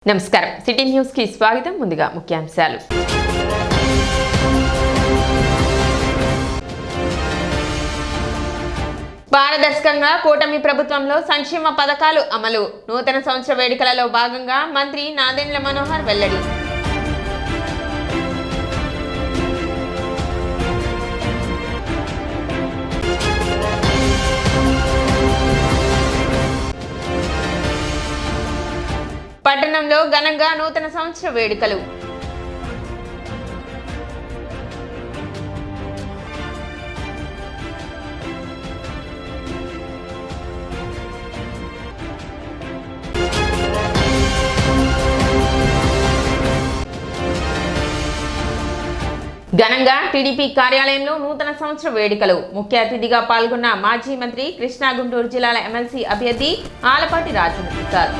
నమస్కారం city news కి స్వాగతం. ముందుగా ముఖ్యాంశాలు. పారదర్శకంగా కూటమి ప్రభుత్వంలో సంక్షేమ పథకాలు అమలు. నూతన సంవత్సర వేడుకలలో భాగంగా మంత్రి నాదెండ్ల మనోహర్ వెల్లడి. పట్టణంలో ఘనంగా నూతన సంవత్సర వేడుకలు. ఘనంగా టీడీపీ కార్యాలయంలో నూతన సంవత్సర వేడుకలు. ముఖ్య అతిథిగా పాల్గొన్న మాజీ మంత్రి కృష్ణా గుంటూరు జిల్లాల ఎమ్మెల్సీ అభ్యర్థి ఆలపాటి రాజేంద్ర ప్రసాద్.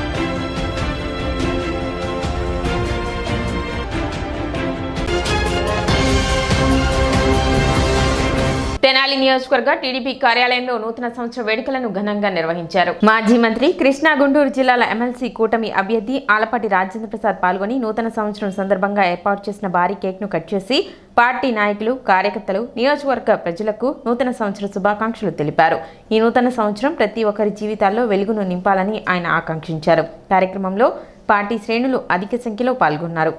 తెనాలి నియోజకవర్గ టీడీపీ కార్యాలయంలో నూతన సంవత్సర వేడుకలను ఘనంగా నిర్వహించారు. మాజీ మంత్రి కృష్ణా గుంటూరు జిల్లాల ఎమ్మెల్సీ కూటమి అభ్యర్థి ఆలపాటి రాజేంద్ర ప్రసాద్ పాల్గొని నూతన సంవత్సరం సందర్భంగా ఏర్పాటు చేసిన భారీ కేక్ ను కట్ చేసి పార్టీ నాయకులు, కార్యకర్తలు, నియోజకవర్గ ప్రజలకు నూతన సంవత్సర శుభాకాంక్షలు తెలిపారు. ఈ నూతన సంవత్సరం ప్రతి ఒక్కరి జీవితాల్లో వెలుగును నింపాలని ఆయన ఆకాంక్షించారు. కార్యక్రమంలో పార్టీ శ్రేణులు అధిక సంఖ్యలో పాల్గొన్నారు.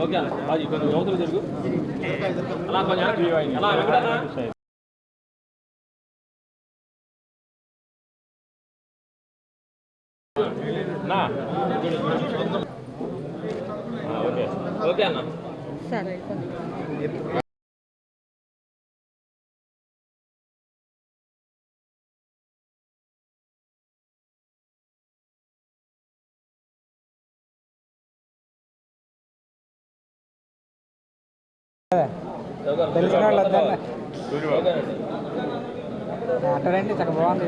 ఓకే అది కొంచెం యువతలు జరుగు అలా కొంచెం అలా వెంకటన్నా ఓకే ఓకే అన్న సరే. తెలిసిన వాళ్ళు అట్టరండి చక్క బాగుంది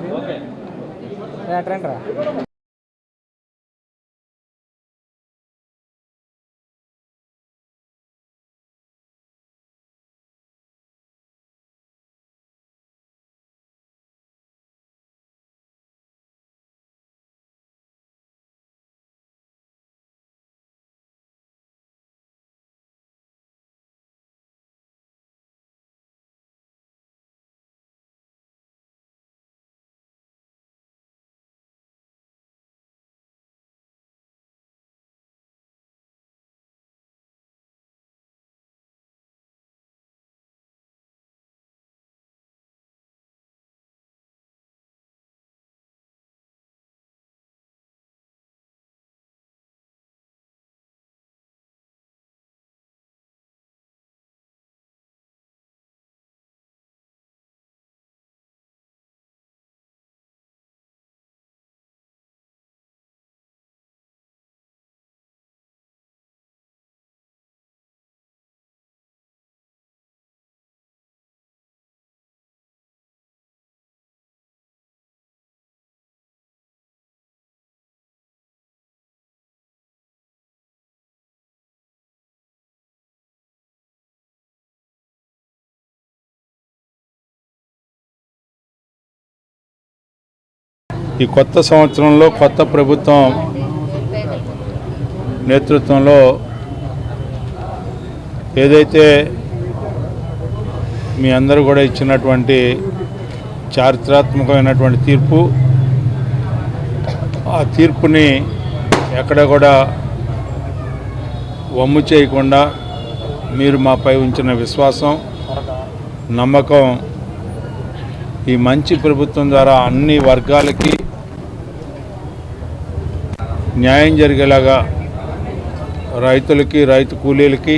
ఇది అట్టరండి రా. ఈ కొత్త సంవత్సరంలో కొత్త ప్రభుత్వం నేతృత్వంలో ఏదైతే మీ అందరూ కూడా ఇచ్చినటువంటి చారిత్రాత్మకమైనటువంటి తీర్పు, ఆ తీర్పుని ఎక్కడ కూడా వమ్ము చేయకుండా మీరు మాపై ఉంచిన విశ్వాసం, నమ్మకం ఈ మంచి ప్రభుత్వం ద్వారా అన్ని వర్గాలకి న్యాయం జరిగేలాగా రైతులకి, రైతు కూలీలకి,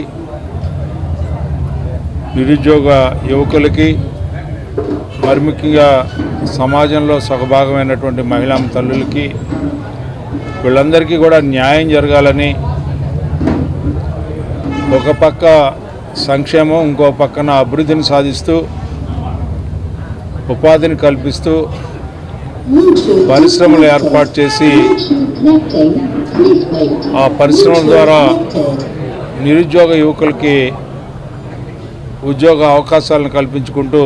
నిరుద్యోగ యువకులకి, మరి ముఖ్యంగా సమాజంలో సగభాగమైనటువంటి మహిళా తల్లులకి వీళ్ళందరికీ కూడా న్యాయం జరగాలని ఒక పక్క సంక్షేమం, ఇంకో పక్కన అభివృద్ధిని సాధిస్తూ ఉపాధిని కల్పిస్తూ పరిశ్రమలు ఏర్పాటు చేసి ఆ పరిశ్రమల ద్వారా నిరుద్యోగ యువకులకి ఉద్యోగ అవకాశాలను కల్పించుకుంటూ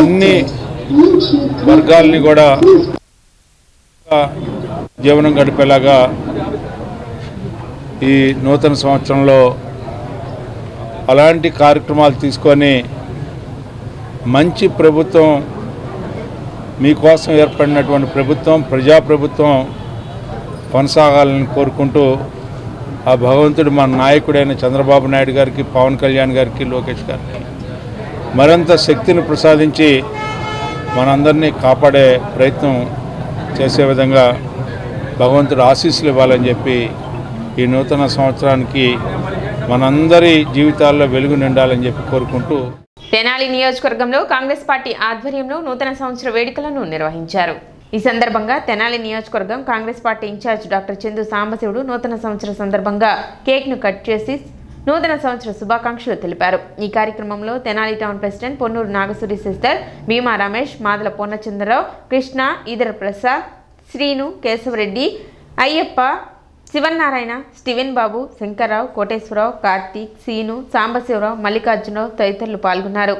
అన్ని వర్గాలని కూడా జీవనం గడిపేలాగా ఈ నూతన సంవత్సరంలో అలాంటి కార్యక్రమాలు తీసుకొని మంచి ప్రభుత్వం, మీకోసం ఏర్పడినటువంటి ప్రభుత్వం, ప్రజాప్రభుత్వం కొనసాగాలని కోరుకుంటూ ఆ భగవంతుడు మన నాయకుడైన చంద్రబాబు నాయుడు గారికి, పవన్ కళ్యాణ్ గారికి, లోకేష్ గారికి మరింత శక్తిని ప్రసాదించి మనందరినీ కాపాడే ప్రయత్నం చేసే విధంగా భగవంతుడు ఆశీస్సులు ఇవ్వాలని చెప్పి ఈ నూతన సంవత్సరానికి మనందరి జీవితాల్లో వెలుగు నిండాలని చెప్పి కోరుకుంటూ తెనాలి నియోజకవర్గంలో కాంగ్రెస్ పార్టీ ఆధ్వర్యంలో నూతన సంవత్సర వేడుకలను నిర్వహించారు. ఈ సందర్భంగా తెనాలి నియోజకవర్గం Congress party incharge doctor Chandu Sambasivudu నూతన సంవత్సర సందర్భంగా కేక్ను కట్ చేసి నూతన సంవత్సర శుభాకాంక్షలు తెలిపారు. ఈ కార్యక్రమంలో Tenali town president Ponnuru Nagasuri sister, Bhima Ramesh, Madala Purnachandrarao, Krishna, Edara Prasad, Srinu, Kesavareddy, Ayyappa, Sivannarayana, Steven Babu, Sankarrao, Koteswararao, Karthik, Seenu, Sambasivarao, Mallikarjunarao తదితరులు పాల్గొన్నారు.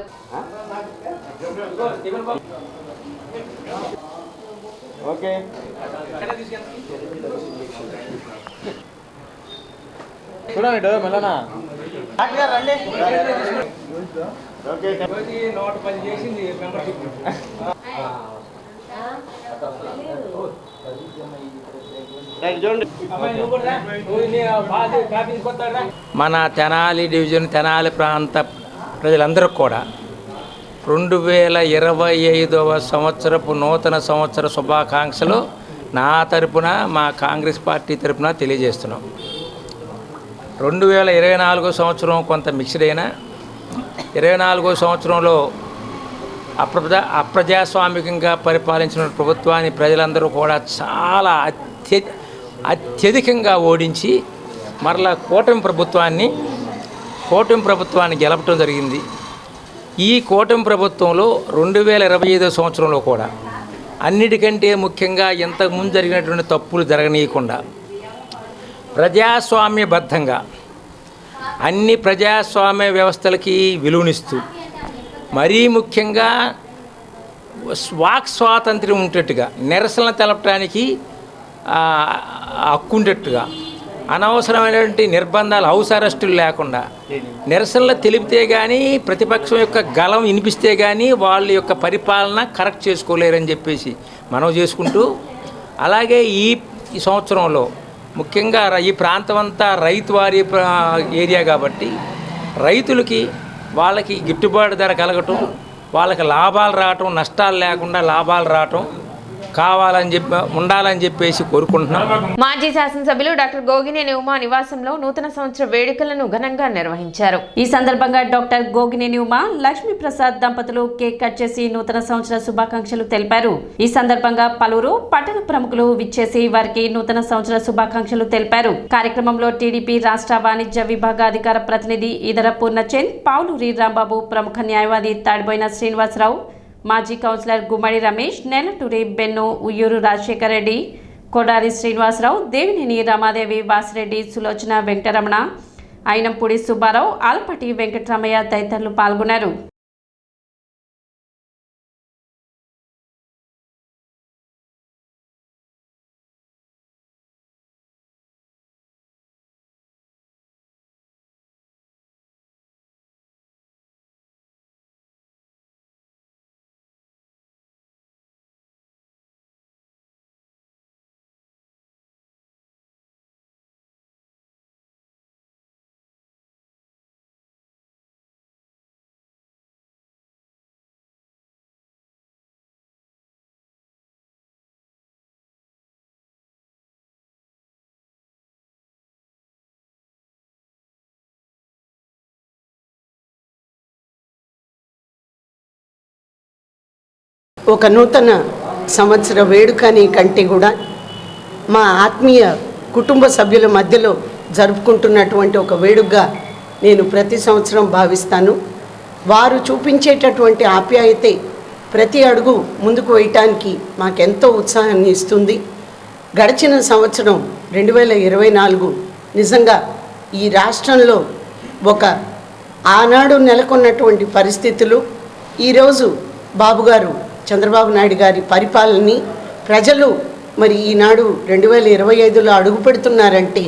మన తెనాలి డివిజన్, తెనాలి ప్రాంత ప్రజలందరూ కూడా 2025వ సంవత్సరపు నూతన సంవత్సర శుభాకాంక్షలు నా తరపున, మా కాంగ్రెస్ పార్టీ తరపున తెలియజేస్తున్నాం. 2024 సంవత్సరం కొంత మిక్స్డ్ అయినా 24వ సంవత్సరంలో అప్రజాస్వామికంగా పరిపాలించిన ప్రభుత్వాన్ని ప్రజలందరూ కూడా చాలా అత్యధికంగా ఓడించి మరలా కూటమి ప్రభుత్వాన్ని గెలపడం జరిగింది. ఈ కూటమి ప్రభుత్వంలో 2025 సంవత్సరంలో కూడా అన్నిటికంటే ముఖ్యంగా ఇంతకుముందు జరిగినటువంటి తప్పులు జరగనీయకుండా ప్రజాస్వామ్యబద్ధంగా అన్ని ప్రజాస్వామ్య వ్యవస్థలకి విలువనిస్తూ, మరీ ముఖ్యంగా వాక్ స్వాతంత్ర్యం ఉండేట్టుగా, నిరసనలు తెలపడానికి హక్కుండేట్టుగా, అనవసరమైనటువంటి నిర్బంధాలు, హౌస్ అరెస్టులు లేకుండా నిరసనలు తెలిపితే కానీ, ప్రతిపక్షం యొక్క గలం వినిపిస్తే కానీ వాళ్ళ యొక్క పరిపాలన కరెక్ట్ చేసుకోలేరని చెప్పేసి మనం చేసుకుంటూ, అలాగే ఈ సంవత్సరంలో ముఖ్యంగా ఈ ప్రాంతం అంతా రైతు వారి ఏరియా కాబట్టి రైతులకి వాళ్ళకి గిట్టుబాటు ధర కలగటం, వాళ్ళకి లాభాలు రావటం, నష్టాలు లేకుండా లాభాలు రావటం ఉండాలని చెప్పేసి కోరుకుంటున్నాం. మాజీ శాసనసభ్యులు డాక్టర్ గోగినేని ఉమా నివాసంలో నూతన సంవత్సర వేడుకలను ఘనంగా నిర్వహించారు. ఈ సందర్భంగా డాక్టర్ గోగినేని ఉమా, లక్ష్మీ ప్రసాద్ దంపతులు కేక్ కట్ చేసి నూతన సంవత్సర శుభాకాంక్షలు తెలిపారు. ఈ సందర్భంగా పలువురు పట్టణ ప్రముఖులు విచ్చేసి వారికి నూతన సంవత్సర శుభాకాంక్షలు తెలిపారు. కార్యక్రమంలో టీడీపీ రాష్ట్ర వాణిజ్య విభాగ అధికార ప్రతినిధి ఈదర పూర్ణచంద్, పావులూరి రాంబాబు, ప్రముఖ న్యాయవాది తాడిబోయిన శ్రీనివాసరావు, మాజీ కౌన్సిలర్ గుమ్మడి రమేష్, నెల్లటూరి బెన్ను, ఉయ్యూరు రాజశేఖర్ రెడ్డి, కొడారి శ్రీనివాసరావు, దేవినేని రమాదేవి, వాసిరెడ్డి, సులోచన, వెంకటరమణ, అయినంపూడి సుబ్బారావు, ఆలపాటి వెంకటరామయ్య తదితరులు పాల్గొన్నారు. ఒక నూతన సంవత్సర వేడుకని కంటే కూడా మా ఆత్మీయ కుటుంబ సభ్యుల మధ్యలో జరుపుకుంటున్నటువంటి ఒక వేడుకగా నేను ప్రతి సంవత్సరం భావిస్తాను. వారు చూపించేటటువంటి ఆప్యాయతే ప్రతి అడుగు ముందుకు వేయటానికి మాకెంతో ఉత్సాహాన్ని ఇస్తుంది. గడిచిన సంవత్సరం 2024 నిజంగా ఈ రాష్ట్రంలో ఒక ఆనాడు నెలకొన్నటువంటి పరిస్థితులు, ఈరోజు బాబుగారు చంద్రబాబు నాయుడు గారి పరిపాలనని ప్రజలు మరి ఈనాడు 2025లో అడుగు పెడుతున్నారంటే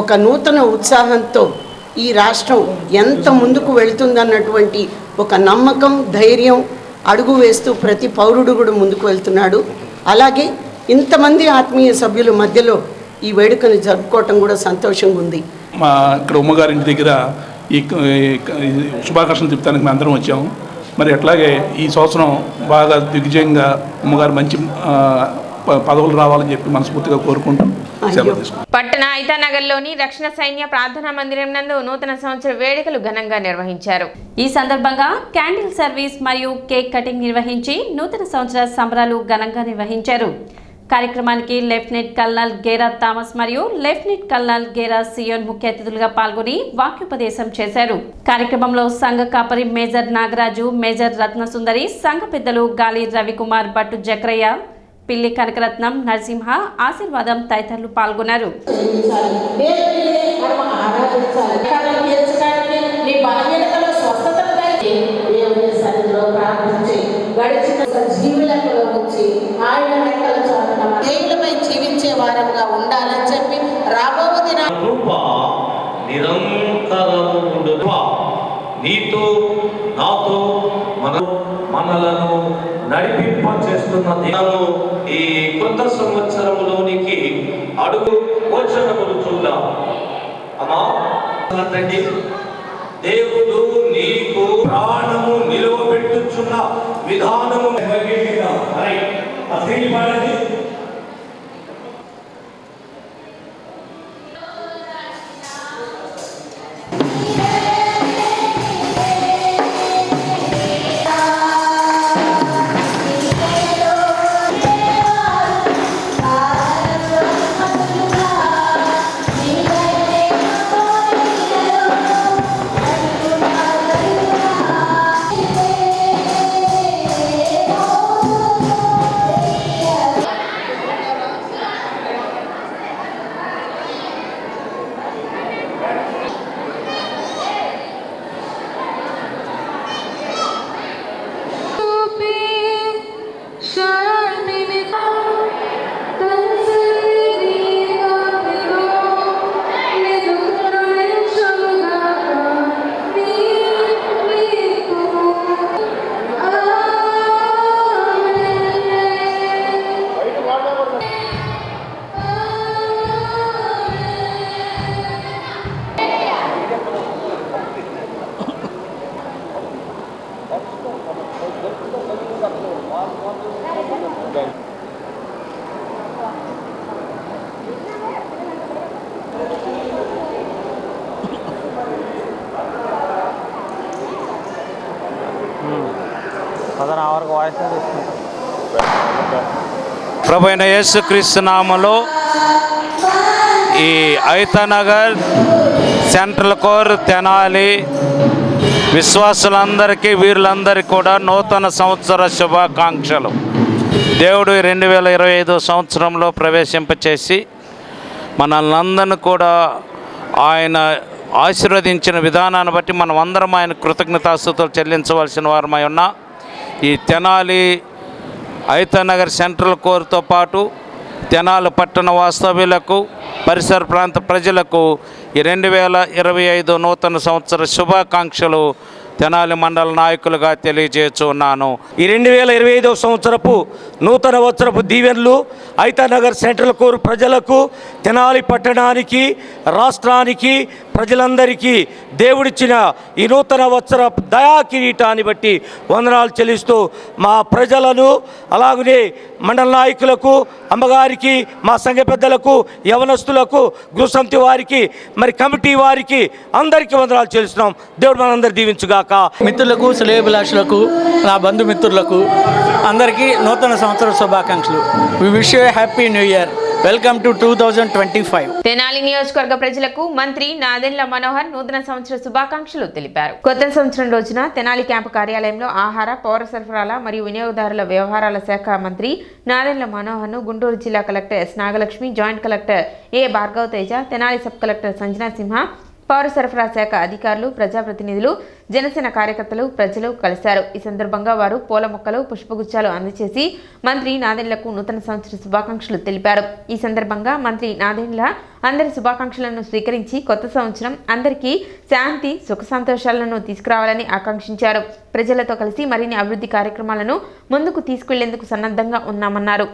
ఒక నూతన ఉత్సాహంతో ఈ రాష్ట్రం ఎంత ముందుకు వెళుతుందన్నటువంటి ఒక నమ్మకం, ధైర్యం అడుగు వేస్తూ ప్రతి పౌరుడు కూడా ముందుకు వెళ్తున్నాడు. అలాగే ఇంతమంది ఆత్మీయ సభ్యుల మధ్యలో ఈ వేడుకను జరుపుకోవటం కూడా సంతోషంగా ఉంది. మా ఇక్కడ ఉమ్మగారి ఇంటి దగ్గర ఈ శుభాకాంక్షలు చెప్తానికి మేము అందరం వచ్చాము. మరి అట్లాగే ఈ సంవత్సరం బాగా దిగ్విజయంగా ఉమ్మగారు మంచి పదవులు రావాలని చెప్పి మనస్ఫూర్తిగా కోరుకుంటాం. పట్టణ ఐతానగర్లోని రక్షణ సైన్య ప్రార్థనా మందిరం నందు నూతన సంవత్సర వేడుకలు ఘనంగా నిర్వహించారు. ఈ సందర్భంగా క్యాండిల్ సర్వీస్ మరియు కేక్ కటింగ్ నిర్వహించి నూతన సంవత్సర సంబరాలు ఘనంగా నిర్వహించారు. కార్యక్రమానికి లెఫ్టినెంట్ కల్నల్ గేరా థామస్ మరియు లెఫ్టినెంట్ కల్నల్ గేరా సియోన్ ముఖ్య అతిథులుగా పాల్గొని వాక్యోపదేశం చేశారు. కార్యక్రమంలో సంఘ కాపరి మేజర్ నాగరాజు, మేజర్ రత్నసుందరి, సంఘ పెద్దలు గాలి రవికుమార్, బట్టు జక్రయ్య, పిల్లి కనకరత్నం, నరసింహ, ఆశీర్వాదం తదితరులు పాల్గొన్నారు. జీవించే వారంగా ఉండాలని చెప్పి రాబోయే నిరంతరము నీతో నాతో మనలను నడిపింప చేస్తున్న దినము ఈ కొత్త సంవత్సరంలోనికి అడుగు వచనములు చూద్దాం. అమ్మా తండ్రి, దేవుడు నీకు ప్రాణము నిలువబెట్టుచున్న విధానము ప్రభువైన యేసుక్రీస్తు నామములో ఈ ఐతానగర్, సెంట్రల్ కోర్, తెనాలి విశ్వాసులందరికీ, వీరులందరికీ కూడా నూతన సంవత్సర శుభాకాంక్షలు. దేవుడు 2025 సంవత్సరంలో ప్రవేశింపచేసి మనల్ని అందరినీ కూడా ఆయన ఆశీర్వదించిన విధానాన్ని బట్టి మనం అందరం ఆయన కృతజ్ఞతాస్తుతులు చెల్లించవలసిన వారమై ఉన్నా. ఈ తెనాలి ఐతానగర్ సెంట్రల్ కోర్తో పాటు తెనాలి పట్టణ వాస్తవ్యులకు, పరిసర ప్రాంత ప్రజలకు ఈ 2025 నూతన సంవత్సర శుభాకాంక్షలు తెనాలి మండల నాయకులుగా తెలియజేస్తున్నాను. ఈ 2025 సంవత్సరపు నూతన సంవత్సరపు దీవెనలు ఐతానగర్ సెంట్రల్ కోర్ ప్రజలకు, తెనాలి పట్టణానికి, రాష్ట్రానికి, ప్రజలందరికీ దేవుడిచ్చిన ఈ నూతన సంవత్సర దయా కిరీటాన్ని బట్టి వందనాలు చెల్లిస్తూ మా ప్రజలను, అలాగనే మండల నాయకులకు, అమ్మగారికి, మా సంఘ పెద్దలకు, యవనస్తులకు, గృహసమితి వారికి, మరి కమిటీ వారికి అందరికీ వందనాలు చెల్లిస్తున్నాం. దేవుడు మనందరూ దీవించుగాక. మిత్రులకు, శ్రేయోభిలాషులకు, నా బంధుమిత్రులకు అందరికీ నూతన సంవత్సర శుభాకాంక్షలు. We wish you happy new year. Welcome to 2025. Tenali నియోజకవర్గ ప్రజలకు మంత్రి నాదెండ్ల మనోహర్ నూతన సంవత్సర శుభాకాంక్షలు తెలిపారు. కొత్త సంవత్సరం రోజున తెనాలి క్యాంపు కార్యాలయంలో ఆహార, పౌర సరఫరాల మరియు వినియోగదారుల వ్యవహారాల శాఖ మంత్రి నాదెండ్ల మనోహర్ ను గుంటూరు జిల్లా collector S Nagalakshmi, joint collector A Bhargav Teja, Tenali sub collector Sanjana Simha, పౌర సరఫరా శాఖ అధికారులు, ప్రజాప్రతినిధులు, జనసేన కార్యకర్తలు, ప్రజలు కలిశారు. ఈ సందర్భంగా వారు పూల మొక్కలు, పుష్పగుచ్చాలు అందజేసి మంత్రి నాదెండ్లకు నూతన సంవత్సర శుభాకాంక్షలు తెలిపారు. ఈ సందర్భంగా మంత్రి నాదెండ్ల అందరి శుభాకాంక్షలను స్వీకరించి కొత్త సంవత్సరం అందరికీ శాంతి, సుఖ సంతోషాలను తీసుకురావాలని ఆకాంక్షించారు. ప్రజలతో కలిసి మరిన్ని అభివృద్ధి కార్యక్రమాలను ముందుకు తీసుకెళ్లేందుకు సన్నద్ధంగా ఉన్నామన్నారు.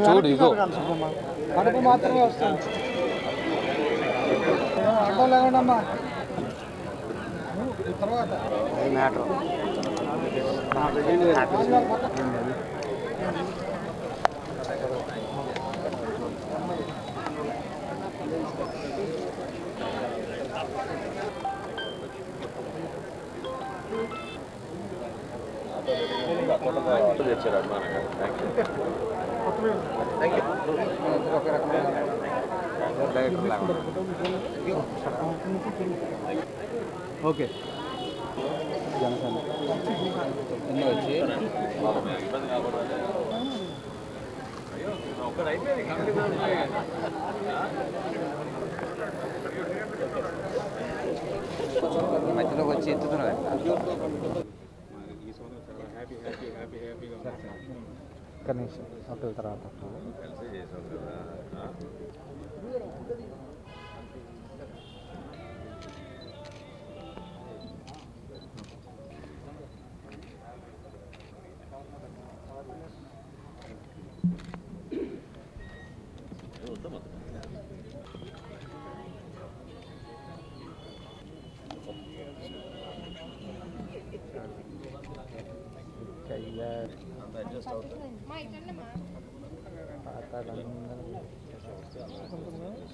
చూడు ఇగో కడుపు మాత్రమే వస్తుంది. ఆటో లేకుండా తర్వాత ఓకే జనసేన ఎన్ని వచ్చి మధ్యలోకి వచ్చి ఎత్తుతున్నారు. కనీసం ఒకటి తర్వాత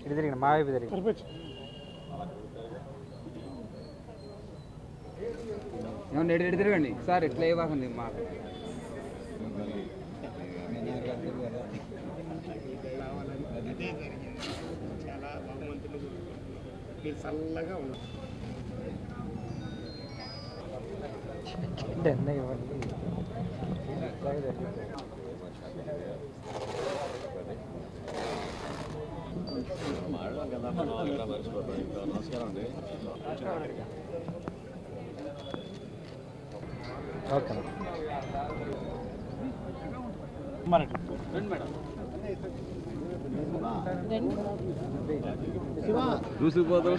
ఇటు తిరిగిన మా వైపు తిరిగి ఎడు తిరగండి సార్. ఎట్లా ఇవ్వకండి మాకు చల్లగా ఉంది. ఇవ్వండి. నమస్కారం అండి. Okay madam. చూసిపోతూ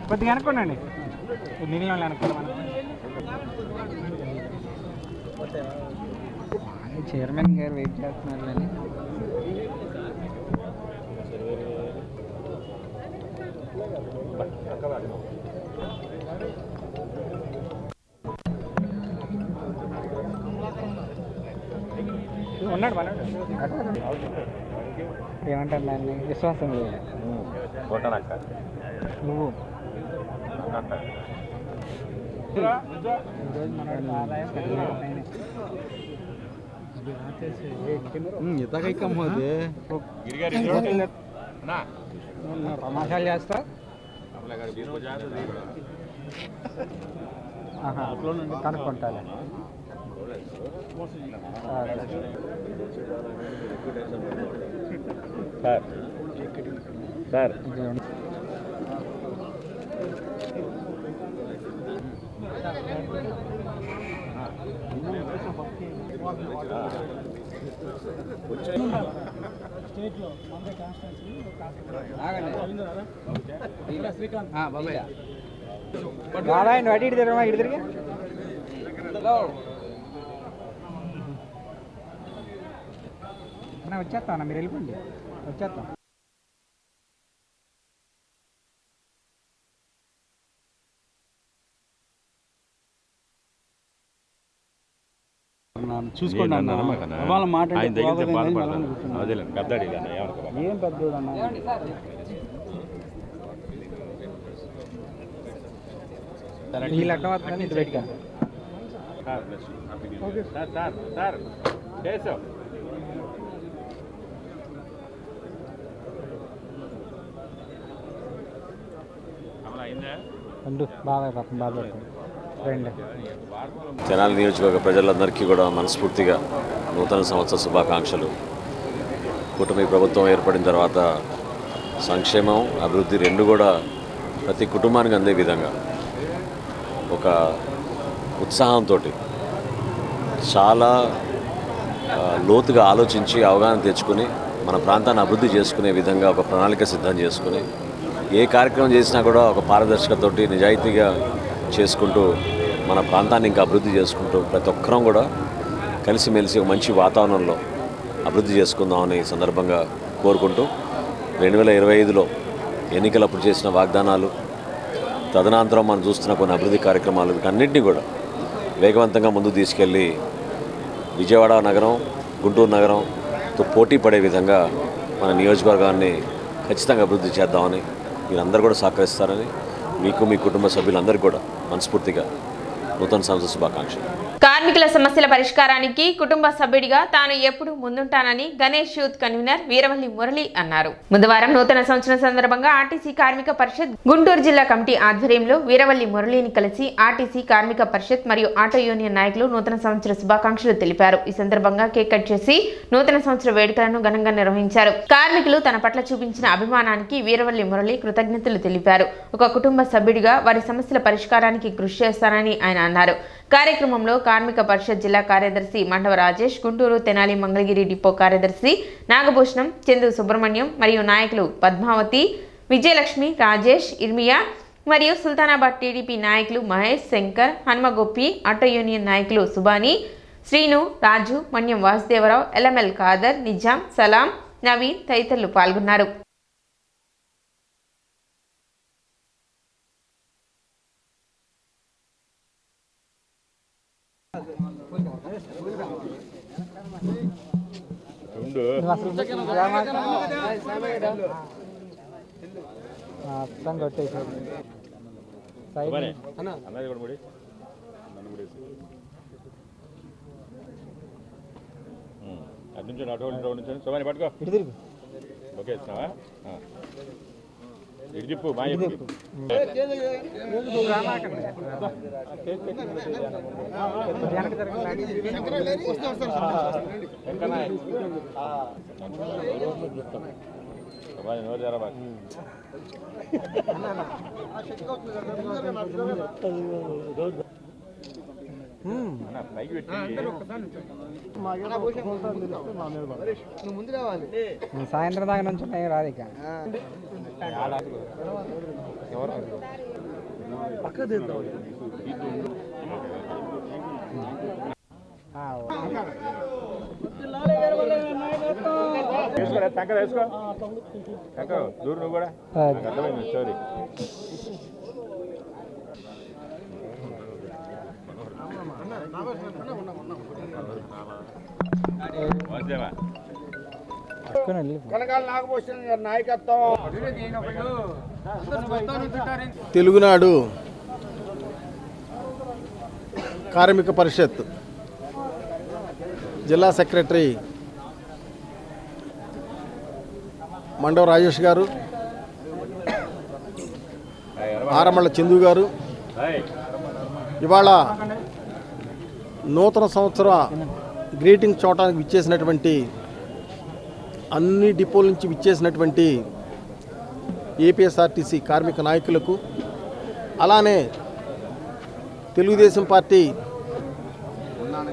కొద్దిగా అనుకోండి. నీళ్ళు అనుకోండి. చైర్మన్ గారు వెయిట్ చేస్తున్నారు. ఉన్నాడు ఏమంటారు దాన్ని విశ్వాసం లేదు. నువ్వు తమాషాలు చేస్తా కనుక్కుంటా. సార్ బాబాయ్ అటు ఇటు తిరగమా, ఇటు తిరిగి వచ్చేస్తాం మీరు వెళ్ళిపోండి, వచ్చేస్తాం. చూసుకోండి అన్న, వాళ్ళ మాట ఏం పెద్దోడు అన్న. వీళ్ళు అడ్డం వస్తుందని ఇటు పెట్టుగా. బాగా పాపం బాధపడుతుంది. తెనాలి నియోజకవర్గ ప్రజలందరికీ కూడా మనస్ఫూర్తిగా నూతన సంవత్సర శుభాకాంక్షలు. కూటమి ప్రభుత్వం ఏర్పడిన తర్వాత సంక్షేమం, అభివృద్ధి రెండు కూడా ప్రతి కుటుంబానికి అందే విధంగా ఒక ఉత్సాహంతో చాలా లోతుగా ఆలోచించి అవగాహన తెచ్చుకుని మన ప్రాంతాన్ని అభివృద్ధి చేసుకునే విధంగా ఒక ప్రణాళిక సిద్ధం చేసుకుని ఏ కార్యక్రమం చేసినా కూడా ఒక పారదర్శకతోటి నిజాయితీగా చేసుకుంటూ మన ప్రాంతాన్ని ఇంకా అభివృద్ధి చేసుకుంటూ ప్రతి ఒక్కరం కూడా కలిసిమెలిసి ఒక మంచి వాతావరణంలో అభివృద్ధి చేసుకుందామని ఈ సందర్భంగా కోరుకుంటూ 2025లో ఎన్నికలప్పుడు చేసిన వాగ్దానాలు, తదనంతరం మనం చూస్తున్న కొన్ని అభివృద్ధి కార్యక్రమాలు, వీటన్నింటినీ కూడా వేగవంతంగా ముందుకు తీసుకెళ్ళి విజయవాడ నగరం, గుంటూరు నగరంతో పోటీ పడే విధంగా మన నియోజకవర్గాన్ని ఖచ్చితంగా అభివృద్ధి చేద్దామని మీరందరూ కూడా సహకరిస్తారని మీకు, మీ కుటుంబ సభ్యులందరికీ కూడా మనస్ఫూర్తిగా నూతన సంవత్సర శుభాకాంక్షలు. కార్మికుల సమస్యల పరిష్కారానికి కుటుంబ సభ్యుడిగా తాను ఎప్పుడూ ముందుంటానని గణేష్ యూత్ కన్వీనర్ వీరవల్లి మురళి అన్నారు. బుధవారం నూతన సంవత్సరం సందర్భంగా ఆర్టీసీ కార్మిక పరిషత్ గుంటూరు జిల్లా కమిటీ ఆధ్వర్యంలో వీరవల్లి మురళిని కలిసి ఆర్టీసీ కార్మిక పరిషత్ మరియు ఆటో యూనియన్ నాయకులు నూతన సంవత్సర శుభాకాంక్షలు తెలిపారు. ఈ సందర్భంగా కేక్ కట్ చేసి నూతన సంవత్సర వేడుకలను ఘనంగా నిర్వహించారు. కార్మికులు తన పట్ల చూపించిన అభిమానానికి వీరవల్లి మురళి కృతజ్ఞతలు తెలిపారు. ఒక కుటుంబ సభ్యుడిగా వారి సమస్యల పరిష్కారానికి కృషి చేస్తానని ఆయన అన్నారు. కార్యక్రమంలో కార్మిక పరిషత్ జిల్లా కార్యదర్శి మండవ రాజేష్, గుంటూరు తెనాలి మంగళగిరి డిపో కార్యదర్శి నాగభూషణం, చందు సుబ్రహ్మణ్యం మరియు నాయకులు పద్మావతి, విజయలక్ష్మి, రాజేష్, ఇర్మియా మరియు సుల్తానాబాద్ టీడీపీ నాయకులు మహేష్, శంకర్, హనుమగొప్పి, ఆటో యూనియన్ నాయకులు సుబాని, శ్రీను, రాజు, మన్యం వాసుదేవరావు, ఎల్ఎంఎల్ ఖాదర్, నిజాం, సలాం, నవీన్ తదితరులు పాల్గొన్నారు. అటు నుంచి సోమాని పట్టుకో. ఓకే ఇస్తున్నావా? ఇటు చెప్పు మా చెప్పు. నోరు జరా బాగా పైకి పెట్టి సాయంత్రం దాకా నుంచి రాదు ఇక. వేసుకోరా టంకర వేసుకో. టంకర దూరు నువ్వు కూడా అర్థమైంది స్టోరీ. తెలుగునాడు కార్మిక పరిషత్ జిల్లా సెక్రటరీ మండవ రాజేష్ గారు, ఆరమళ్ళ చందు గారు, ఇవాళ నూతన సంవత్సర గ్రీటింగ్ చూడటానికి విచ్చేసినటువంటి అన్ని డిపోల నుంచి విచ్చేసినటువంటి ఏపీఎస్ఆర్టీసీ కార్మిక నాయకులకు, అలానే తెలుగుదేశం పార్టీ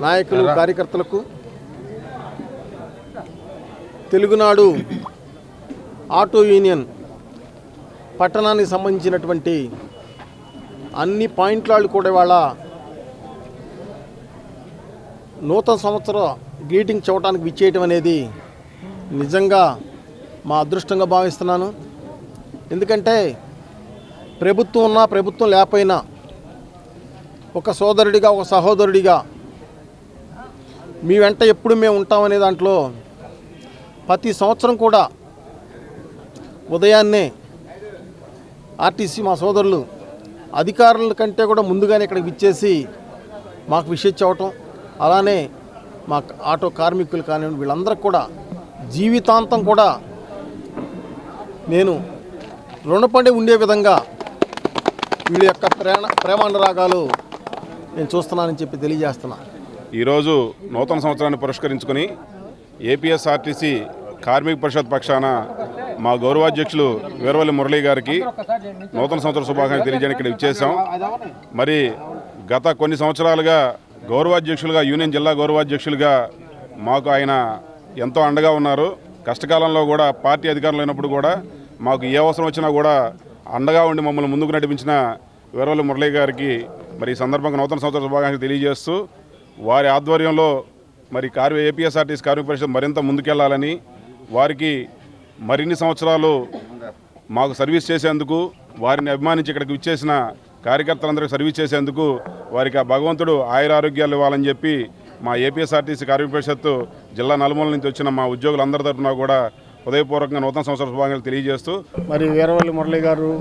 నాయకులు కార్యకర్తలకు, తెలుగునాడు ఆటో యూనియన్ పట్టణానికి సంబంధించినటువంటి అన్ని పాయింట్లు కూడా ఇవాళ నూతన సంవత్సర గ్రీటింగ్ చూడటానికి విచ్చేయటం అనేది నిజంగా మా అదృష్టంగా భావిస్తున్నాను. ఎందుకంటే ప్రభుత్వం ఉన్నా ప్రభుత్వం లేకపోయినా ఒక సోదరుడిగా, ఒక సహోదరుడిగా మీ వెంట ఎప్పుడు మేము ఉంటామనే దాంట్లో ప్రతి సంవత్సరం కూడా ఉదయాన్నే ఆర్టీసీ మా సోదరులు అధికారుల కంటే కూడా ముందుగానే ఇక్కడికి విచ్చేసి మాకు విషయం చెప్పటం, అలానే మా ఆటో కార్మికులు కానివ్వండి వీళ్ళందరికీ కూడా జీవితాంతం కూడా నేను రుణపడి ఉండే విధంగా వీళ్ళ యొక్క ప్రేమానురాగాలు నేను చూస్తున్నానని చెప్పి తెలియజేస్తున్నాను. ఈరోజు నూతన సంవత్సరాన్ని పురస్కరించుకొని ఏపీఎస్ఆర్టీసీ కార్మిక పరిషత్ పక్షాన మా గౌరవాధ్యక్షులు వీరవల్లి మురళీ గారికి నూతన సంవత్సర శుభాకాంక్షలు తెలియజేయడానికి ఇక్కడ ఇచ్చేసాం. మరి గత కొన్ని సంవత్సరాలుగా గౌరవాధ్యక్షులుగా, యూనియన్ జిల్లా గౌరవాధ్యక్షులుగా మాకు ఆయన ఎంతో అండగా ఉన్నారు. కష్టకాలంలో కూడా పార్టీ అధికారంలో అయినప్పుడు కూడా మాకు ఏ అవసరం వచ్చినా కూడా అండగా ఉండి మమ్మల్ని ముందుకు నడిపించిన వీరవల్లి మురళీ గారికి మరి ఈ సందర్భంగా నూతన సంవత్సర శుభాకాంక్షలు తెలియజేస్తూ, వారి ఆధ్వర్యంలో మరి ఏపీఎస్ఆర్టీసీ కార్మిక పరిషత్ మరింత ముందుకెళ్లాలని, వారికి మరిన్ని సంవత్సరాలు మాకు సర్వీస్ చేసేందుకు, వారిని అభిమానించి ఇక్కడికి విచ్చేసిన కార్యకర్తలందరికీ సర్వీస్ చేసేందుకు వారికి ఆ భగవంతుడు ఆయురారోగ్యాలు ఇవ్వాలని చెప్పి మా ఏపీఎస్ఆర్టీసీ కార్మిక పరిషత్తు జిల్లా నలుమూల నుంచి వచ్చిన మా ఉద్యోగులందరి తరఫున కూడా హృదయపూర్వకంగా నూతన సంవత్సర శుభాకాంక్షలు తెలియజేస్తూ, మరి వీరవల్లి మురళీ గారు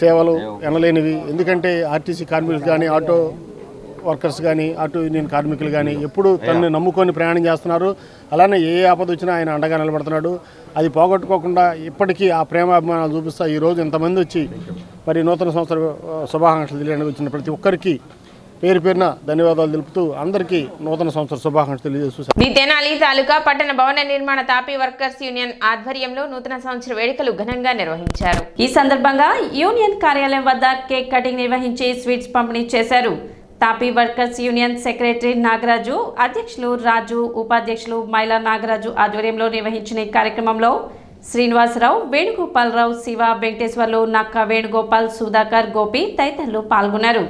సేవలు ఎనలేనివి. ఎందుకంటే ఆర్టీసీ కార్మికులు కానీ, ఆటో వర్కర్స్ కానీ, ఆటో యూనియన్ కార్మికులు కానీ ఎప్పుడు తనని నమ్ముకొని ప్రయాణం చేస్తున్నారు. అలానే ఏ ఆపద వచ్చినా ఆయన అండగా నిలబడుతున్నాడు. అది పోగొట్టుకోకుండా ఇప్పటికీ ఆ ప్రేమాభిమానాలు చూపిస్తా ఈరోజు ఇంతమంది వచ్చి మరి నూతన సంవత్సర శుభాకాంక్షలు తెలియడానికి వచ్చిన ప్రతి ఒక్కరికి పేరు పేరున ధన్యవాదాలు తెలుపుతూ అందరికీ నూతన సంవత్సర శుభాకాంక్షలు తెలియజేస్తూ ది తెనాలి తాలూకా పట్టణ భవన నిర్మాణ తాపీ వర్కర్స్ యూనియన్ ఆధ్వర్యంలో నూతన సంవత్సర వేడుకలు ఘనంగా నిర్వహించారు. ఈ సందర్భంగా యూనియన్ కార్యాలయం వద్ద కేక్ కటింగ్ నిర్వహించి స్వీట్స్ పంపిణీ చేశారు. తాపీ వర్కర్స్ యూనియన్ సెక్రటరీ నాగరాజు, అధ్యక్షులు రాజు, ఉపాధ్యక్షులు మైలా నాగరాజు ఆధ్వర్యంలో నిర్వహించిన ఈ కార్యక్రమంలో శ్రీనివాసరావు, వేణుగోపాలరావు, శివ, వెంకటేశ్వర్లు, నక్క వేణుగోపాల్, సుధాకర్, గోపి తదితరులు పాల్గొన్నారు.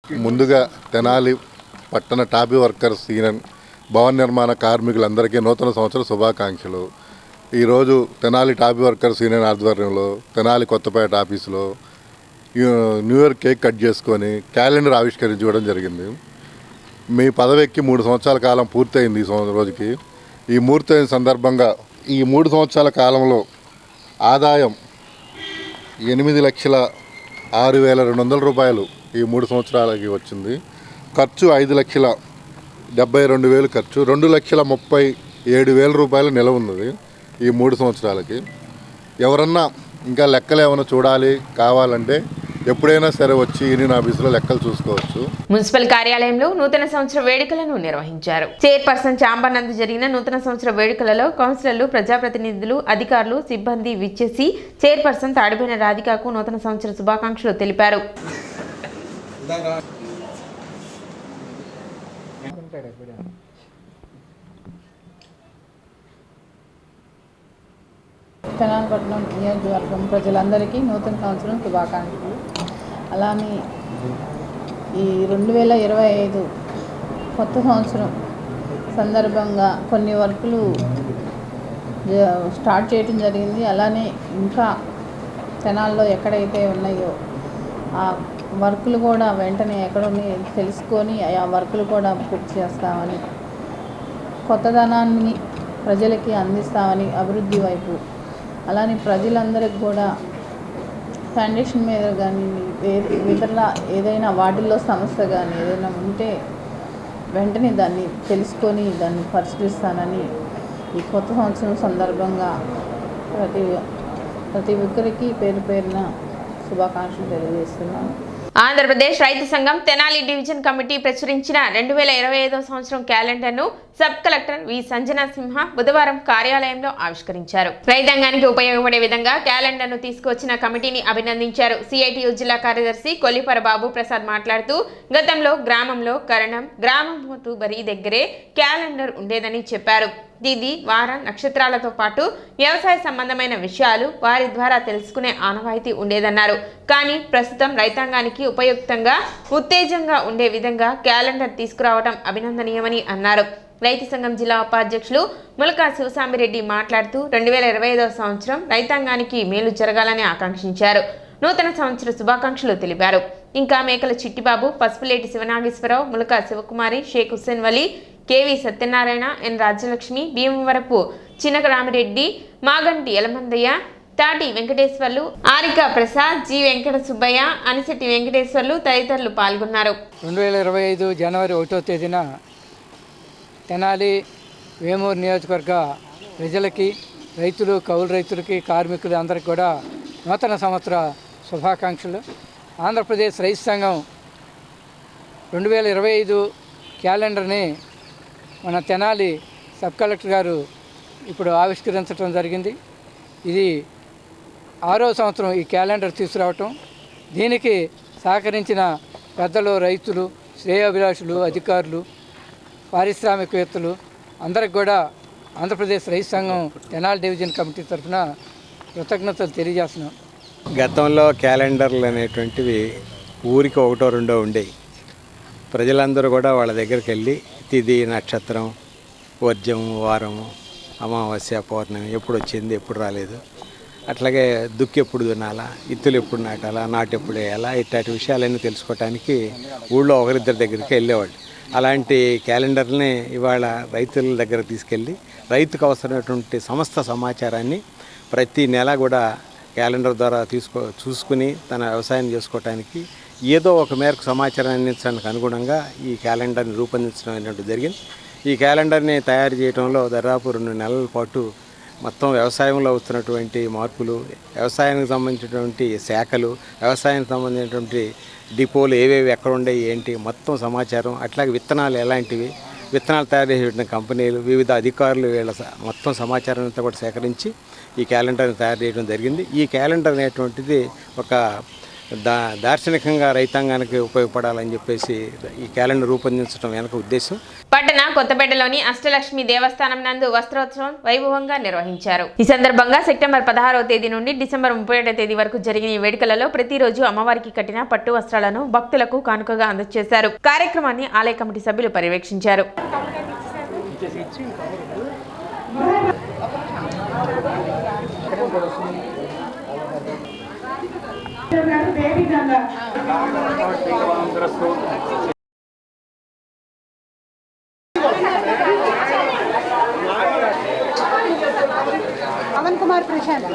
ముందుగా తెనాలి పట్టణ టాపీ వర్కర్స్ యూనియన్ భవన నిర్మాణ కార్మికులందరికీ నూతన సంవత్సర శుభాకాంక్షలు. ఈరోజు తెనాలి టాపీ వర్కర్స్ యూనియన్ ఆధ్వర్యంలో తెనాలి కొత్తపేట ఆఫీసులో న్యూ ఇయర్ కేక్ కట్ చేసుకొని క్యాలెండర్ ఆవిష్కరించుకోవడం జరిగింది. మీ పదవెక్కి 3 సంవత్సరాల కాలం పూర్తయింది ఈ రోజుకి. ఈ పూర్తయిన సందర్భంగా ఈ 3 సంవత్సరాల కాలంలో ఆదాయం 8,06,200 రూపాయలు ఈ 3 సంవత్సరాలకి వచ్చింది. ఖర్చు 5,72,000 ఖర్చు, 2,37,000 రూపాయలు నిలవ ఉన్నది ఈ 3 సంవత్సరాలకి. ఎవరన్నా ఇంకా లెక్కలు ఏమైనా చూడాలి కావాలంటే ఎప్పుడైనా సరే వచ్చి యూనియన్ ఆఫీసులో లెక్కలు చూసుకోవచ్చు. మున్సిపల్ కార్యాలయంలో నూతన సంవత్సర వేడుకలను నిర్వహించారు. చైర్పర్సన్ చాంబర్ నందు జరిగిన నూతన సంవత్సర వేడుకలలో కౌన్సిలర్లు, ప్రజాప్రతినిధులు, అధికారులు, సిబ్బంది విచ్చేసి చైర్పర్సన్ తాడిపోయిన రాధికకు నూతన సంవత్సర శుభాకాంక్షలు తెలిపారు. తెనాలిపట్నం నియోజకవర్గం ప్రజలందరికీ నూతన సంవత్సరం శుభాకాంక్షలు. అలానే ఈ 2025 కొత్త సంవత్సరం సందర్భంగా కొన్ని వర్కులు స్టార్ట్ చేయడం జరిగింది. అలానే ఇంకా తెనాల్లో ఎక్కడైతే ఉన్నాయో ఆ వర్కులు కూడా వెంటనే ఎక్కడున్నాయో తెలుసుకొని ఆ వర్కులు కూడా పూర్తి చేస్తామని, కొత్తదనాన్ని ప్రజలకి అందిస్తామని, అభివృద్ధి వైపు అలానే ప్రజలందరికీ కూడా ఫౌండేషన్ మీద కానీ ఇతర ఏదైనా వాటిల్లో సమస్య కానీ ఏదైనా ఉంటే వెంటనే దాన్ని తెలుసుకొని దాన్ని పరిష్కరిస్తానని ఈ కొత్త సంవత్సరం సందర్భంగా ప్రతి ఒక్కరికి పేరు పేరున శుభాకాంక్షలు తెలియజేస్తున్నాను. ఆంధ్రప్రదేశ్ రైతు సంఘం తెనాలి డివిజన్ కమిటీ ప్రచురించిన 2025 సంవత్సరం క్యాలెండర్ను సబ్ కలెక్టర్ వి సంజనా సింహ బుధవారం కార్యాలయంలో ఆవిష్కరించారు. రైతాంగానికి ఉపయోగపడే విధంగా క్యాలెండర్ను తీసుకొచ్చిన కమిటీని అభినందించారు. సిఐటియు జిల్లా కార్యదర్శి కొల్లిపర బాబు ప్రసాద్ మాట్లాడుతూ గతంలో గ్రామంలో కరణం గ్రామం బరి దగ్గరే క్యాలెండర్ ఉండేదని చెప్పారు. ఇది వార నక్షత్రాలతో పాటు వ్యవసాయ సంబంధమైన విషయాలు వారి ద్వారా తెలుసుకునే ఆనవాయితీ ఉండేదన్నారు. కానీ ప్రస్తుతం రైతాంగానికి ఉపయుక్తంగా ఉత్తేజంగా ఉండే విధంగా క్యాలెండర్ తీసుకురావడం అభినందనీయమని అన్నారు. రైతు సంఘం జిల్లా ఉపాధ్యక్షులు ములకా శివసామిరెడ్డి మాట్లాడుతూ 2025 సంవత్సరం రైతాంగానికి మేలు జరగాలని ఆకాంక్షించారు. నూతన సంవత్సర శుభాకాంక్షలు తెలిపారు. ఇంకా మేకల చిట్టిబాబు, పసుపులేటి శివనాగేశ్వరరావు, ములకా శివకుమారి, షేక్ హుస్సేన్ వలీ, కేవి సత్యనారాయణ, ఎన్ రాజ్యలక్ష్మి, భీమవరపు చినకరామిరెడ్డి, మాగంటి యలమందయ్య, తాటి వెంకటేశ్వర్లు, ఆరికా ప్రసాద్, జి వెంకట సుబ్బయ్య, అనిశెట్టి వెంకటేశ్వర్లు తదితరులు పాల్గొన్నారు. 2025 జనవరి 1వ తేదీన తెనాలి వేమూరు నియోజకవర్గ ప్రజలకి, రైతులు, కౌలు రైతులకి, కార్మికులు అందరికీ కూడా నూతన సంవత్సర శుభాకాంక్షలు. ఆంధ్రప్రదేశ్ రైతు సంఘం 2025 క్యాలెండర్ని మన తెనాలి సబ్ కలెక్టర్ గారు ఇప్పుడు ఆవిష్కరించడం జరిగింది. ఇది 6వ సంవత్సరం ఈ క్యాలెండర్ తీసుకురావటం. దీనికి సహకరించిన పెద్దలు, రైతులు, శ్రేయోభిలాషులు, అధికారులు, పారిశ్రామికవేత్తలు అందరికి కూడా ఆంధ్రప్రదేశ్ రైతు సంఘం తెనాలి డివిజన్ కమిటీ తరఫున కృతజ్ఞతలు తెలియజేస్తున్నాం. గతంలో క్యాలెండర్లు అనేటువంటివి ఊరికి ఒకటో రెండో ఉండేవి. ప్రజలందరూ కూడా వాళ్ళ దగ్గరికి వెళ్ళి తిథి, నక్షత్రం, వర్జం, వారము, అమావాస్య, పౌర్ణమి ఎప్పుడు వచ్చింది, ఎప్పుడు రాలేదు, అట్లాగే దుక్కి ఎప్పుడు దున్నాలా, ఇత్తులు ఎప్పుడు నాటాలా, నాటు ఎప్పుడు వేయాలా, ఇట్లాంటి విషయాలన్నీ తెలుసుకోవడానికి ఊళ్ళో ఒకరిద్దరి దగ్గరికి వెళ్ళేవాళ్ళు. అలాంటి క్యాలెండర్ని ఇవాళ రైతుల దగ్గర తీసుకెళ్ళి రైతుకు అవసరమైనటువంటి సమస్త సమాచారాన్ని ప్రతి నెల కూడా క్యాలెండర్ ద్వారా చూసుకుని తన వ్యవసాయం చేసుకోవటానికి ఏదో ఒక మేరకు సమాచారం అందించడానికి అనుగుణంగా ఈ క్యాలెండర్ని రూపొందించడం అనేటువంటి జరిగింది. ఈ క్యాలెండర్ని తయారు చేయడంలో దాదాపు 2 నెలల పాటు మొత్తం వ్యవసాయంలో వస్తున్నటువంటి మార్పులు, వ్యవసాయానికి సంబంధించినటువంటి శాఖలు, వ్యవసాయానికి సంబంధించినటువంటి డిపోలు ఏవేవి ఎక్కడ ఉండేవి ఏంటి మొత్తం సమాచారం, అట్లాగే విత్తనాలు ఎలాంటివి, విత్తనాలు తయారు చేసే కంపెనీలు, వివిధ అధికారులు వీళ్ళ మొత్తం సమాచారం అంతా కూడా సేకరించి ఈ క్యాలెండర్ని తయారు చేయడం జరిగింది. ఈ క్యాలెండర్ అనేటువంటిది ఒక దార్శనికంగా రైతాంగానికి ఉపయోగపడాలని చెప్పేసి ఈ క్యాలెండర్ రూపొందించడం వెనక ఉద్దేశం. పట్టణ కొత్తపేటలోని అష్టలక్ష్మి దేవస్థానం నందు వస్త్రోత్సవం వైభవంగా నిర్వహించారు. ఈ సందర్భంగా సెప్టెంబర్ 16వ తేదీ నుండి డిసెంబర్ 31వ తేదీ వరకు జరిగిన ఈ వేడుకలలో ప్రతిరోజు అమ్మవారికి కట్టిన పట్టు వస్త్రాలను భక్తులకు కానుకగా అందజేశారు. కార్యక్రమాన్ని ఆలయ కమిటీ సభ్యులు పర్యవేక్షించారు. పవన్ కుమార్ ప్రశాంత్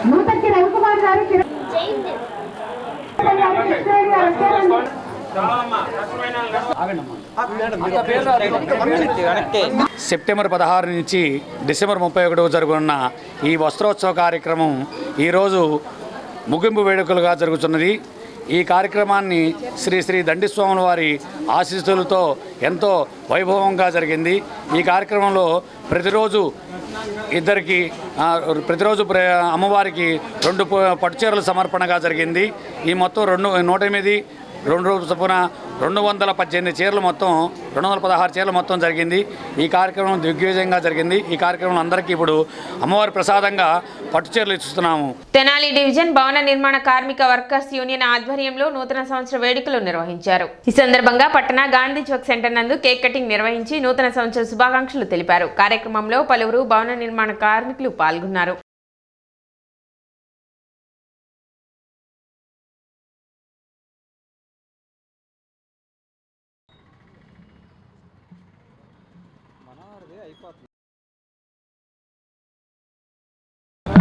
నూతకి రవికుమార్ గారు సెప్టెంబర్ 16 నుంచి డిసెంబర్ 31 జరుగుతున్న ఈ వస్త్రోత్సవ కార్యక్రమం ఈరోజు ముగింపు వేడుకలుగా జరుగుతున్నది. ఈ కార్యక్రమాన్ని శ్రీ శ్రీ దండిస్వాముల వారి ఆశీస్సులతో ఎంతో వైభవంగా జరిగింది. ఈ కార్యక్రమంలో ప్రతిరోజు అమ్మవారికి 2 పట్టుచీరల సమర్పణగా జరిగింది. ఈ మొత్తం 108 2 రోజుల చొప్పున 218 చీరలు మొత్తం 216 చీరలు మొత్తం జరిగింది. ఈ కార్యక్రమం దిగ్విజయంగా జరిగింది. ఈ కార్యక్రమం అందరికీ ఇప్పుడు అమ్మవారి ప్రసాదంగా పట్టు చీరలు ఇస్తున్నాము. తెనాలి డివిజన్ భవన నిర్మాణ కార్మిక వర్కర్స్ యూనియన్ ఆధ్వర్యంలో నూతన సంవత్సర వేడుకలు నిర్వహించారు. ఈ సందర్భంగా పట్టణ గాంధీ చౌక్ సెంటర్ నందు కేక్ కటింగ్ నిర్వహించి నూతన సంవత్సర శుభాకాంక్షలు తెలిపారు. కార్యక్రమంలో పలువురు భవన నిర్మాణ కార్మికులు పాల్గొన్నారు.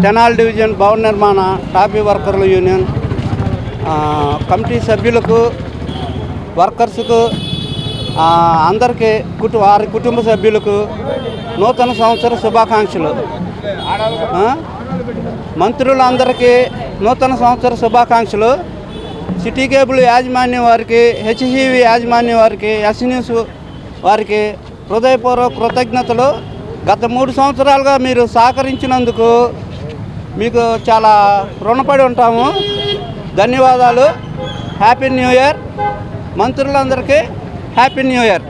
తెనాలి డివిజన్ భవన నిర్మాణ టాపీ వర్కర్ల యూనియన్ కమిటీ సభ్యులకు, వర్కర్స్కు, అందరికీ వారి కుటుంబ సభ్యులకు నూతన సంవత్సర శుభాకాంక్షలు. మంత్రులందరికీ నూతన సంవత్సర శుభాకాంక్షలు. సిటీ కేబుల్ యాజమాన్యం వారికి, హెచ్సివి యాజమాన్యం వారికి, ఎస్ న్యూస్ వారికి హృదయపూర్వక కృతజ్ఞతలు. గత 3 సంవత్సరాలుగా మీరు సహకరించినందుకు మీకు చాలా రుణపడి ఉంటాము. ధన్యవాదాలు. Happy new year. మంత్రులందరికీ హ్యాపీ న్యూ ఇయర్.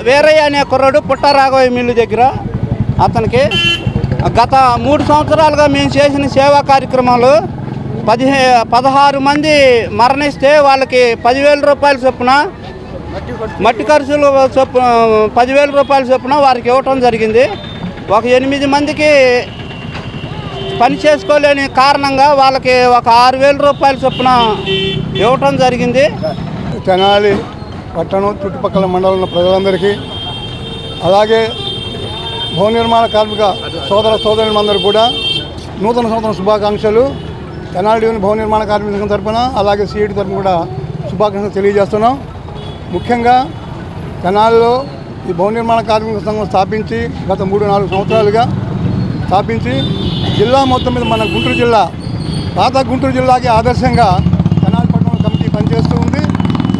వీరయ్య అనే కుర్రాడు పుట్టారాఘవయ్య మిల్లు దగ్గర, అతనికి గత 3 సంవత్సరాలుగా మేము చేసిన సేవా కార్యక్రమాలు 16 మంది మరణిస్తే వాళ్ళకి 10,000 రూపాయల చొప్పున, మట్టి ఖర్చులు 10,000 రూపాయల చొప్పున వారికి ఇవ్వటం జరిగింది. ఒక 8 మందికి పని చేసుకోలేని కారణంగా వాళ్ళకి ఒక 6,000 రూపాయల చొప్పున ఇవ్వటం జరిగింది. తెనాలి పట్టణం చుట్టుపక్కల మండలంలో ప్రజలందరికీ, అలాగే భవన నిర్మాణ కార్మిక సోదరులందరూ కూడా నూతన సంవత్సరం శుభాకాంక్షలు. తెనాలి డివిజన్ భవన నిర్మాణ కార్మిక సంఘం తరఫున, అలాగే సిఐటి తరఫున కూడా శుభాకాంక్షలు తెలియజేస్తున్నాం. ముఖ్యంగా తెనాలిలో ఈ భవన నిర్మాణ కార్మిక సంఘం స్థాపించి గత 3-4 సంవత్సరాలుగా స్థాపించి జిల్లా మొత్తం మీద మన గుంటూరు జిల్లా, పాత గుంటూరు జిల్లాకి ఆదర్శంగా తెనాలి పట్టణం కమిటీ పనిచేస్తూ ఉంది.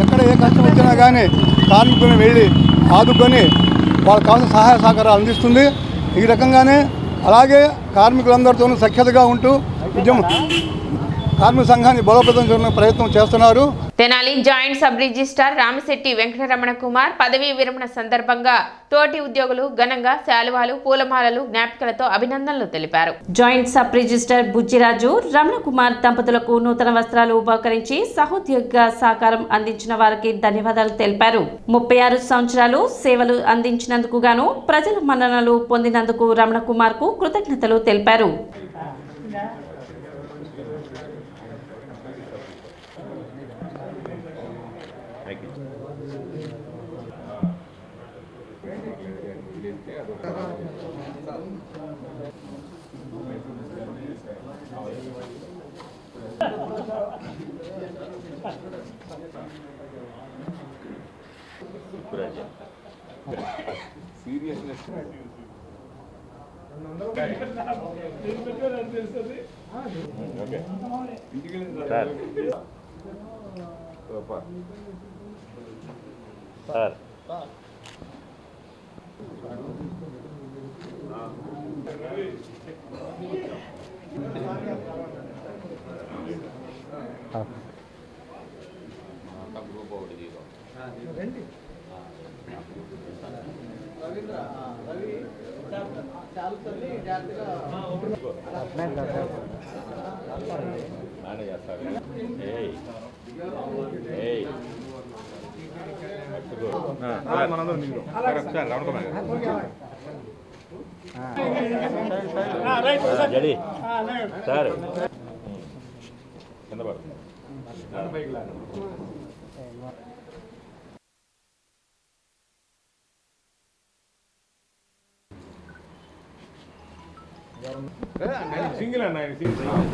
ఎక్కడ ఏ కష్టం వచ్చినా కానీ కార్మికులను వెళ్ళి ఆదుకొని వాళ్ళకి కావాల్సిన సహాయ సహకారాలు అందిస్తుంది. ఈ రకంగానే అలాగే కార్మికులందరితోనూ సఖ్యతగా ఉంటూ కార్మిక సంఘాన్ని బలోపేతం చేయడానికి ప్రయత్నం చేస్తున్నారు. Tenali joint sub registrar Ramasetti Venkataramana Kumar పదవీ విరమణ సందర్భంగా తోటి ఉద్యోగులు ఘనంగా శాలువాలు, పూలమాలలు, జ్ఞాపికలతో అభినందనలు తెలిపారు. Joint sub registrar Bujjiraju Ramana Kumar దంపతులకు నూతన వస్త్రాలు ఉపకరించి సహోద్యోగిగా సహకారం అందించిన వారికి ధన్యవాదాలు తెలిపారు. 36 సంవత్సరాలు సేవలు అందించినందుకు గాను ప్రజల మన్ననలు పొందినందుకు రమణ కుమార్ కు కృతజ్ఞతలు తెలిపారు.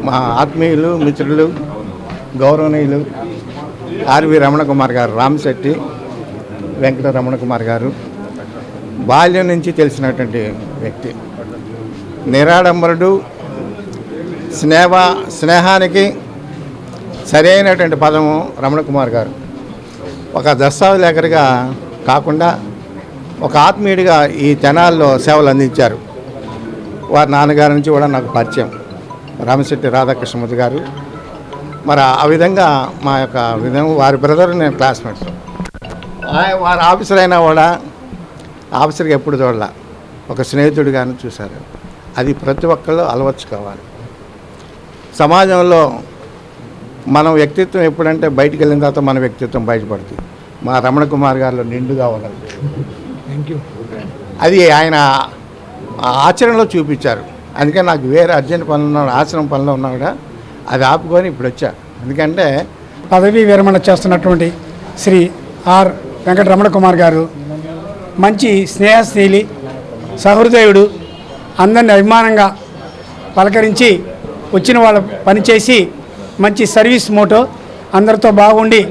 మా ఆత్మీయులు, మిత్రులు, గౌరవనీయులు ఆర్వి రమణ కుమార్ గారు, రామశెట్టి వెంకట రమణ కుమార్ గారు బాల్యం నుంచి తెలిసినటువంటి వ్యక్తి. నిరాడంబరుడు, స్నేహానికి సరైనటువంటి పదము రమణ కుమార్ గారు. ఒక దస్తావేజులేఖరిగా కాకుండా ఒక ఆత్మీయుడిగా ఈ తెనాల్లో సేవలు అందించారు. వారి నాన్నగారి నుంచి కూడా నాకు పరిచయం, రామశెట్టి రాధాకృష్ణమూర్తి గారు. మరి ఆ విధంగా మా యొక్క విధంగా వారి బ్రదర్, నేను క్లాస్మేట్స్. వారి ఆఫీసర్ అయినా కూడా ఆఫీసర్గా ఎప్పుడు చూడాల, ఒక స్నేహితుడిగాను చూశారు. అది ప్రతి ఒక్కళ్ళు అలవర్చుకోవాలి. సమాజంలో మనం వ్యక్తిత్వం ఎప్పుడంటే బయటికి వెళ్ళిన తర్వాత మన వ్యక్తిత్వం బయటపడుతుంది. మా రమణ కుమార్ గారిలో నిండుగా ఉన్నది. Thank you. అది ఆయన ఆచరణలో చూపించారు. అందుకే నాకు వేరే అర్జెంట్ పనులు ఆశ్రమం పనిలో ఉన్నా కూడా అది ఆపుకొని ఇప్పుడు వచ్చా. ఎందుకంటే పదవీ విరమణ చేస్తున్నటువంటి శ్రీ ఆర్ వెంకట రమణ కుమార్ గారు మంచి స్నేహశీలి, సహృదయుడు, అందరిని అభిమానంగా పలకరించి వచ్చిన వాళ్ళ పనిచేసి మంచి సర్వీస్ మోటో, అందరితో బాగుండి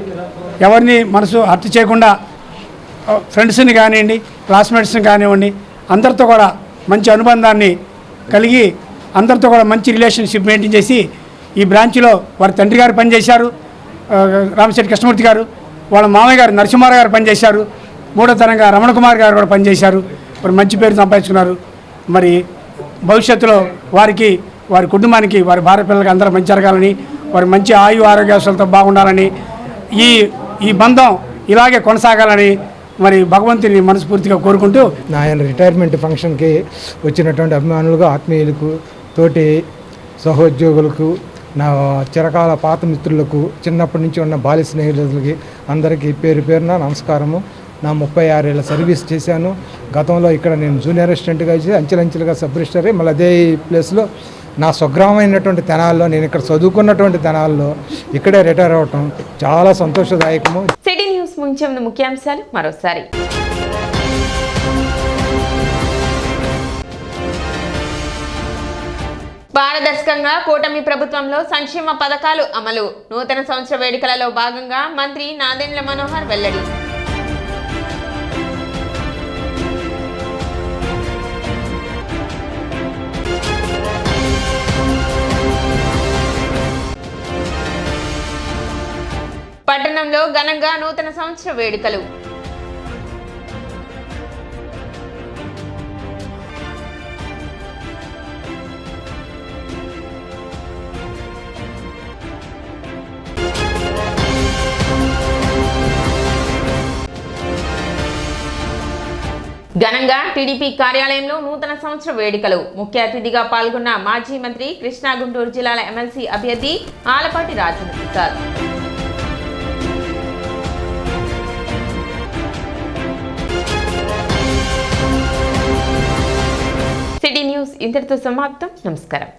ఎవరిని మనసు హర్ట్ చేయకుండా ఫ్రెండ్స్ని కానివ్వండి, క్లాస్మేట్స్ని కానివ్వండి, అందరితో కూడా మంచి అనుబంధాన్ని కలిగి అందరితో కూడా మంచి రిలేషన్షిప్ మెయింటైన్ చేసి ఈ బ్రాంచ్లో వారి తండ్రి గారు పనిచేశారు, రామశెట్టి కృష్ణమూర్తి గారు, వాళ్ళ మామయ్య గారు నరసింహారావు గారు పనిచేశారు, మూడో తరంగా రమణ కుమార్ గారు కూడా పనిచేశారు. మరి మంచి పేరు సంపాదించుకున్నారు. మరి భవిష్యత్తులో వారికి, వారి కుటుంబానికి, వారి భార్య పిల్లలకి అందరూ మంచి జరగాలని, వారి మంచి ఆయు ఆరోగ్యాలతో బాగుండాలని, ఈ బంధం ఇలాగే కొనసాగాలని మరి భగవంతుని మనస్ఫూర్తిగా కోరుకుంటూ ఆయన రిటైర్మెంట్ ఫంక్షన్కి వచ్చినటువంటి అభిమానులకు, ఆత్మీయులకు, తోటి సహోద్యోగులకు, నా చిరకాల పాత మిత్రులకు, చిన్నప్పటి నుంచి ఉన్న బాల్య స్నేహితులకి అందరికీ పేరు పేరున నమస్కారము. నా 36 ఏళ్ళ సర్వీస్ చేశాను. గతంలో ఇక్కడ నేను జూనియర్ అసిస్టెంట్గా చేసి అంచెలంచెలుగా సబ్ రిజిస్టర్, మళ్ళీ అదే ప్లేస్లో నా స్వగ్రామైనటువంటి తెనాల్లో, నేను ఇక్కడ చదువుకున్నటువంటి తెనాల్లో ఇక్కడే రిటైర్ అవ్వటం చాలా సంతోషదాయకము. సిటీ న్యూస్ ముంచే ముఖ్యాంశాలు మరోసారి. పారదర్శకంగా కూటమి ప్రభుత్వంలో సంక్షేమ పథకాలు అమలు. నూతన సంవత్సర వేడుకలలో భాగంగా మంత్రి నాదెండ్ల మనోహర్ వెల్లడి. పట్టణంలో ఘనంగా నూతన సంవత్సర వేడుకలు. ఘనంగా టీడీపీ కార్యాలయంలో నూతన సంవత్సర వేడుకలు. ముఖ్య అతిథిగా పాల్గొన్న మాజీ మంత్రి కృష్ణా గుంటూరు జిల్లాల ఎమ్మెల్సీ అభ్యర్థి ఆలపాటి రాజేంద్ర ప్రసాద్. సిటీ న్యూస్ ఇంతటితో సమాప్తం. నమస్కారం.